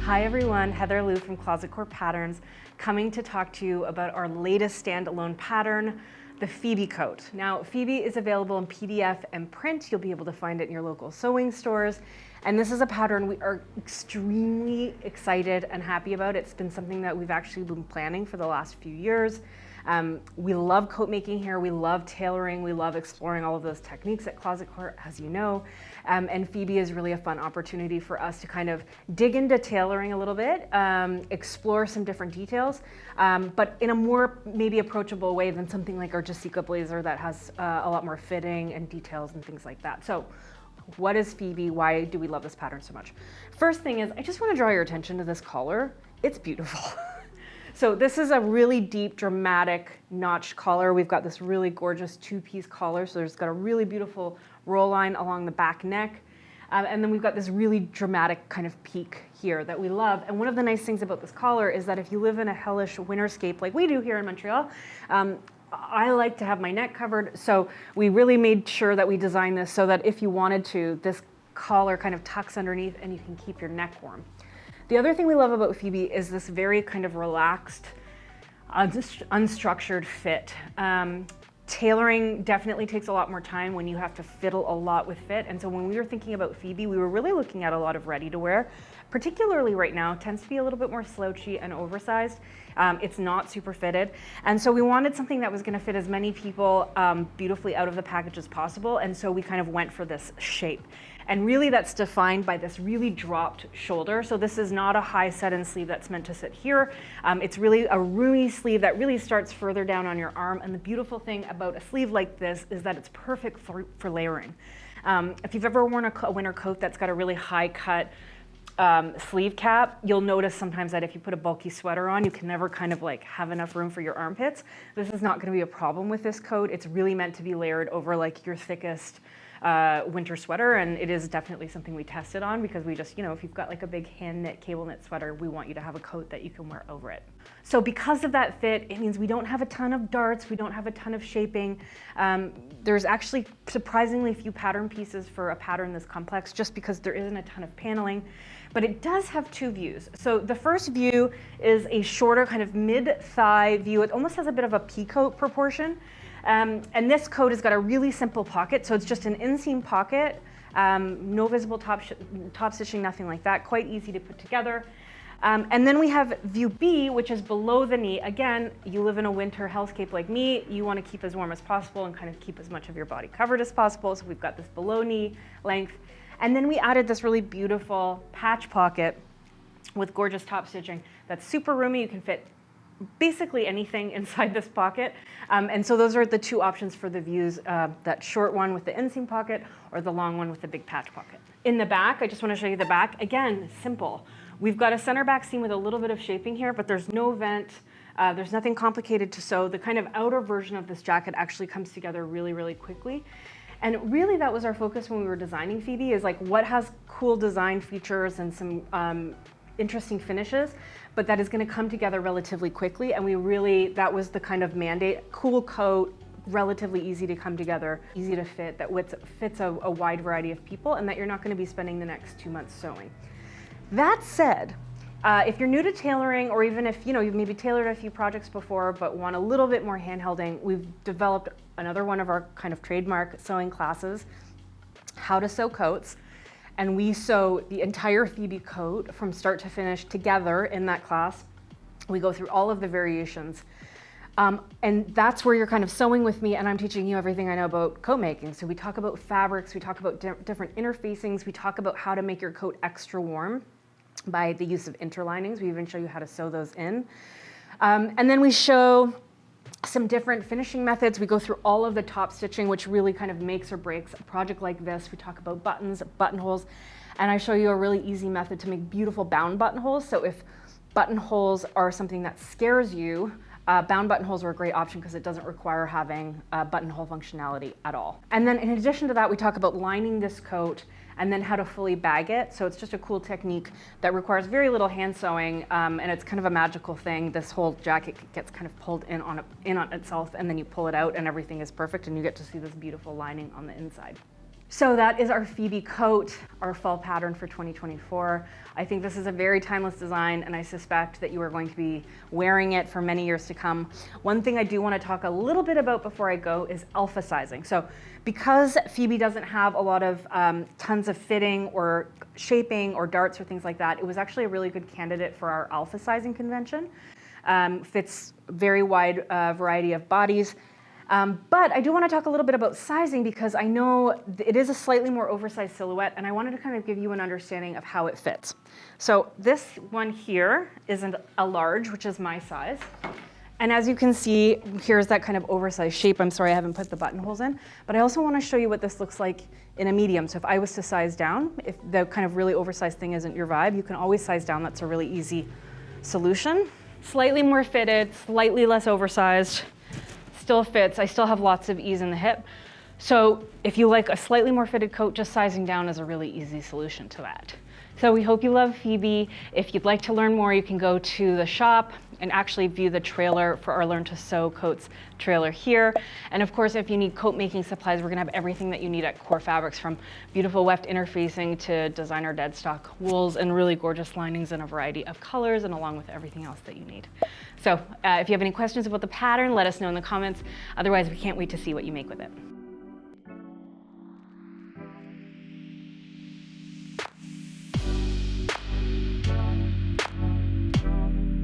Hi everyone, Heather Liu from Closet Core Patterns, coming to talk to you about our latest standalone pattern, the Phoebe Coat. Now, Phoebe is available in PDF and print. You'll be able to find it in your local sewing stores. And this is a pattern we are extremely excited and happy about. It's been something that we've actually been planning for the last few years. We love coat making here, we love tailoring, we love exploring all of those techniques at Closet Core, as you know. And Phoebe is really a fun opportunity for us to kind of dig into tailoring a little bit, explore some different details, but in a more maybe approachable way than something like our Jessica blazer that has a lot more fitting and details and things like that. So what is Phoebe? Why do we love this pattern so much? First thing is, I just want to draw your attention to this collar. It's beautiful. So this is a really deep, dramatic notched collar. We've got this really gorgeous two-piece collar. So there's got a really beautiful roll line along the back neck. And then we've got this really dramatic kind of peak here that we love. And one of the nice things about this collar is that if you live in a hellish winterscape like we do here in Montreal, I like to have my neck covered. So we really made sure that we designed this so that if you wanted to, this collar kind of tucks underneath and you can keep your neck warm. The other thing we love about Phoebe is this very kind of relaxed, unstructured fit. Tailoring definitely takes a lot more time when you have to fiddle a lot with fit. And so when we were thinking about Phoebe, we were really looking at a lot of ready to wear, particularly right now, tends to be a little bit more slouchy and oversized. It's not super fitted. And so we wanted something that was gonna fit as many people beautifully out of the package as possible. And so we kind of went for this shape. And really that's defined by this really dropped shoulder. So this is not a high set-in sleeve that's meant to sit here. It's really a roomy sleeve that really starts further down on your arm. And the beautiful thing about a sleeve like this is that it's perfect for layering. If you've ever worn a winter coat that's got a really high cut sleeve cap, you'll notice sometimes that if you put a bulky sweater on, you can never kind of like have enough room for your armpits. This is not gonna be a problem with this coat. It's really meant to be layered over like your thickest winter sweater, and it is definitely something we tested on because we just, if you've got like a big hand knit, cable knit sweater, we want you to have a coat that you can wear over it. So because of that fit, it means we don't have a ton of darts, we don't have a ton of shaping. There's actually surprisingly few pattern pieces for a pattern this complex just because there isn't a ton of paneling, but it does have two views. So the first view is a shorter kind of mid-thigh view. It almost has a bit of a peacoat proportion. And this coat has got a really simple pocket, so it's just an inseam pocket, no visible top stitching, nothing like that, quite easy to put together. And then we have view B, which is below the knee. Again, you live in a winter hellscape like me, you want to keep as warm as possible and kind of keep as much of your body covered as possible, so we've got this below knee length. And then we added this really beautiful patch pocket with gorgeous top stitching that's super roomy. You can fit basically anything inside this pocket. And so those are the two options for the views, that short one with the inseam pocket or the long one with the big patch pocket. In the back, I just want to show you the back. Again, simple. We've got a center back seam with a little bit of shaping here, but there's no vent. There's nothing complicated to sew. The kind of outer version of this jacket actually comes together really, really quickly. And really that was our focus when we were designing Phoebe, is like what has cool design features and some interesting finishes, but that is going to come together relatively quickly. And that was the kind of mandate: cool coat, relatively easy to come together, easy to fit, that fits a wide variety of people, and that you're not going to be spending the next 2 months sewing. That said, if you're new to tailoring, or even if you've maybe tailored a few projects before but want a little bit more handholding, we've developed another one of our kind of trademark sewing classes, How to Sew Coats. And we sew the entire Phoebe coat from start to finish together in that class. We go through all of the variations. And that's where you're kind of sewing with me, and I'm teaching you everything I know about coat making. So we talk about fabrics, we talk about different interfacings, we talk about how to make your coat extra warm by the use of interlinings. We even show you how to sew those in. And then we show some different finishing methods. We go through all of the top stitching, which really kind of makes or breaks a project like this. We talk about buttons, buttonholes, and I show you a really easy method to make beautiful bound buttonholes. So if buttonholes are something that scares you, bound buttonholes are a great option because it doesn't require having buttonhole functionality at all. And then in addition to that, we talk about lining this coat and then how to fully bag it. So it's just a cool technique that requires very little hand sewing, and it's kind of a magical thing. This whole jacket gets kind of pulled in on itself, and then you pull it out and everything is perfect and you get to see this beautiful lining on the inside. So that is our Phoebe Coat, our fall pattern for 2024. I think this is a very timeless design, and I suspect that you are going to be wearing it for many years to come. One thing I do want to talk a little bit about before I go is alpha sizing. So because Phoebe doesn't have a lot of tons of fitting or shaping or darts or things like that, it was actually a really good candidate for our alpha sizing convention. Fits very wide variety of bodies. But I do want to talk a little bit about sizing because I know it is a slightly more oversized silhouette, and I wanted to kind of give you an understanding of how it fits. So this one here is a large, which is my size. And as you can see, here's that kind of oversized shape. I'm sorry I haven't put the buttonholes in, but I also want to show you what this looks like in a medium. So if I was to size down, if the kind of really oversized thing isn't your vibe, you can always size down. That's a really easy solution. Slightly more fitted, slightly less oversized. Still fits. I still have lots of ease in the hip. So if you like a slightly more fitted coat, just sizing down is a really easy solution to that. So we hope you love Phoebe. If you'd like to learn more, you can go to the shop and actually view the trailer for our Learn to Sew Coats trailer here. And of course, if you need coat making supplies, we're gonna have everything that you need at Core Fabrics, from beautiful weft interfacing to designer dead stock wools and really gorgeous linings in a variety of colors, and along with everything else that you need. So if you have any questions about the pattern, let us know in the comments. Otherwise, we can't wait to see what you make with it.